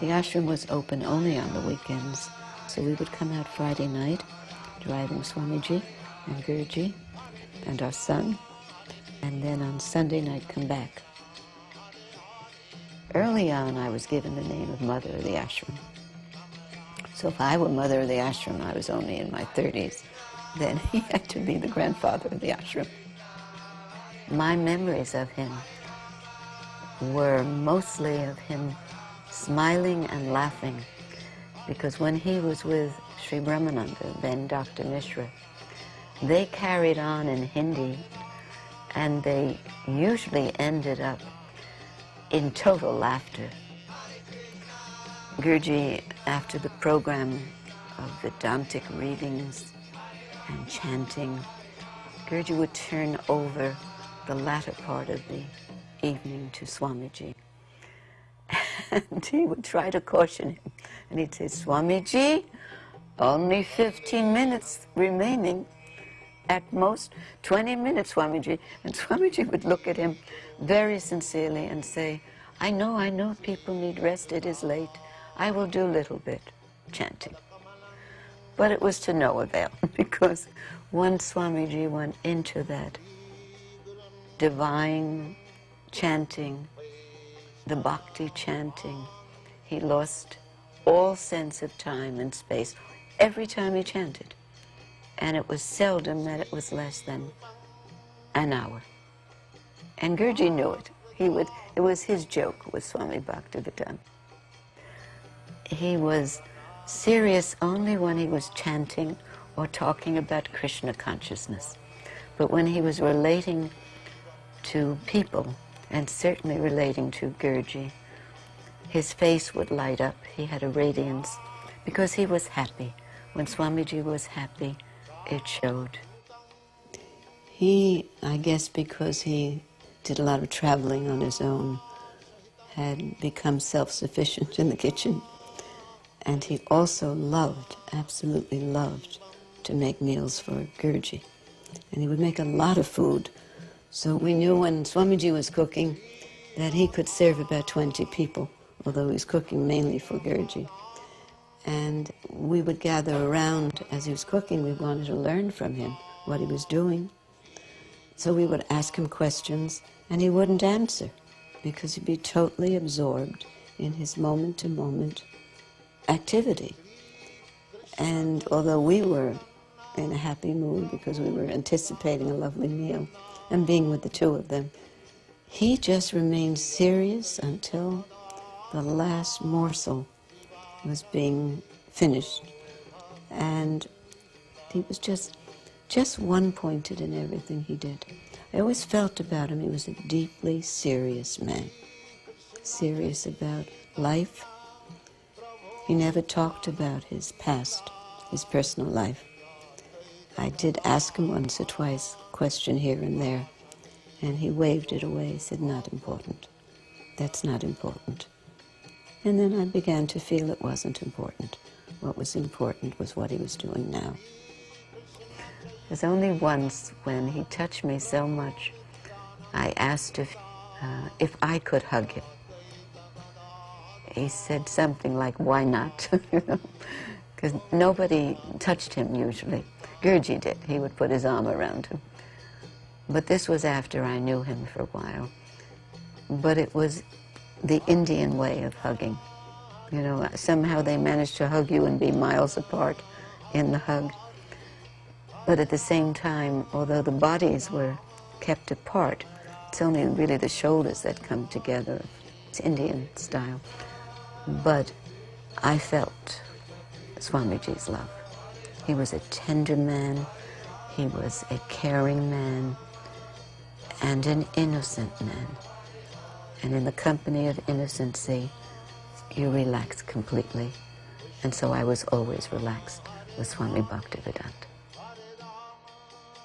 The ashram was open only on the weekends, so we would come out Friday night, driving Swamiji and Guruji and our son, and then on Sunday night come back. Early on, I was given the name of Mother of the Ashram. So if I were Mother of the Ashram, I was only in my 30s, then he had to be the grandfather of the ashram. My memories of him were mostly of him smiling and laughing, because when he was with Sri Brahmananda, then Dr. Misra, they carried on in Hindi, and they usually ended up in total laughter. Guruji, after the program of Vedantic readings and chanting, Guruji would turn over the latter part of the evening to Swamiji. And he would try to caution him. And he'd say, Swamiji, only 15 minutes remaining. At most 20 minutes, Swamiji. And Swamiji would look at him very sincerely and say, I know people need rest, it is late. I will do a little bit chanting. But it was to no avail, because once Swamiji went into that divine chanting, the bhakti chanting, he lost all sense of time and space every time he chanted. And it was seldom that it was less than an hour. And Guruji knew it. It was his joke with Swami Bhaktivedanta. He was serious only when he was chanting or talking about Krishna consciousness. But when he was relating to people, and certainly relating to Guruji, his face would light up. He had a radiance because he was happy. When Swamiji was happy, it showed. He, I guess because he did a lot of traveling on his own, had become self-sufficient in the kitchen. And he also loved, absolutely loved, to make meals for Guruji. And he would make a lot of food. So we knew when Swamiji was cooking that he could serve about 20 people, although he was cooking mainly for Guruji. And we would gather around as he was cooking. We wanted to learn from him what he was doing. So we would ask him questions, and he wouldn't answer because he'd be totally absorbed in his moment-to-moment activity. And although we were in a happy mood because we were anticipating a lovely meal and being with the two of them, he just remained serious until the last morsel was being finished. And he was just one-pointed in everything he did. I always felt about him he was a deeply serious man, serious about life. He never talked about his past, his personal life. I did ask him once or twice, question here and there, and he waved it away. He said, not important. That's not important. And then I began to feel it wasn't important. What was important was what he was doing now. There's only once when he touched me so much, I asked if I could hug him. He said something like, why not? Because nobody touched him usually. Guruji did. He would put his arm around him. But this was after I knew him for a while. But it was the Indian way of hugging. You know, somehow they managed to hug you and be miles apart in the hug. But at the same time, although the bodies were kept apart, it's only really the shoulders that come together. It's Indian style. But I felt Swamiji's love. He was a tender man, he was a caring man, and an innocent man. And in the company of innocency, you relax completely. And so I was always relaxed with Swami Bhaktivedanta.